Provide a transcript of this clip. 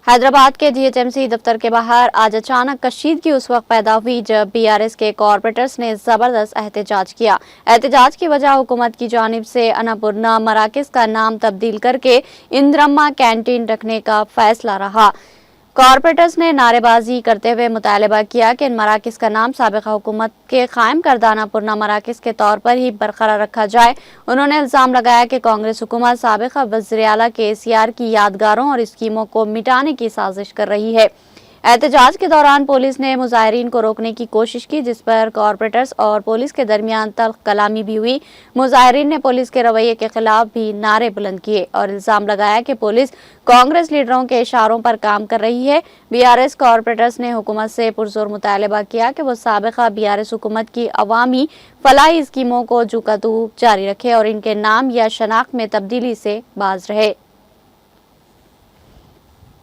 हैदराबाद के जीएचएमसी दफ्तर के बाहर आज अचानक कशीदगी उस वक्त पैदा हुई जब बीआरएस के कॉरपोरेटर्स ने जबरदस्त एहतजाज किया। एहतजाज की वजह हुकूमत की जानिब से अन्नपूर्णा मराकज का नाम तब्दील करके इंदिरम्मा कैंटीन रखने का फैसला रहा। कॉरपोरेटर्स ने नारेबाजी करते हुए मुतालबा किया कि इन मराकज का नाम साबिक़ा हुकूमत के कायम करदा अन्नपूर्णा मराकज के तौर पर ही बरकरार रखा जाए। उन्होंने इल्ज़ाम लगाया कि कांग्रेस हुकूमत साबिक़ा वज़ीर आला केसीआर की यादगारों और स्कीमों को मिटाने की साजिश कर रही है। एहतजाज के दौरान पुलिस ने मुजाहिरीन को रोकने की कोशिश की, जिस पर कॉरपोरेटर्स और पुलिस के दरमियान तल्ख कलामी भी हुई। मुजाहिरीन ने पुलिस के रवैये के खिलाफ भी नारे बुलंद किए और इल्जाम लगाया कि पुलिस कांग्रेस लीडरों के इशारों पर काम कर रही है। बीआरएस कॉरपोरेटर्स ने हुकूमत से पुरजोर मुतालबा किया कि वो साबिक़ा बीआरएस हुकूमत की अवामी फलाही स्कीमों को जुकतू जारी रखे और इनके नाम या शनाख्त में तब्दीली से बाज रहे।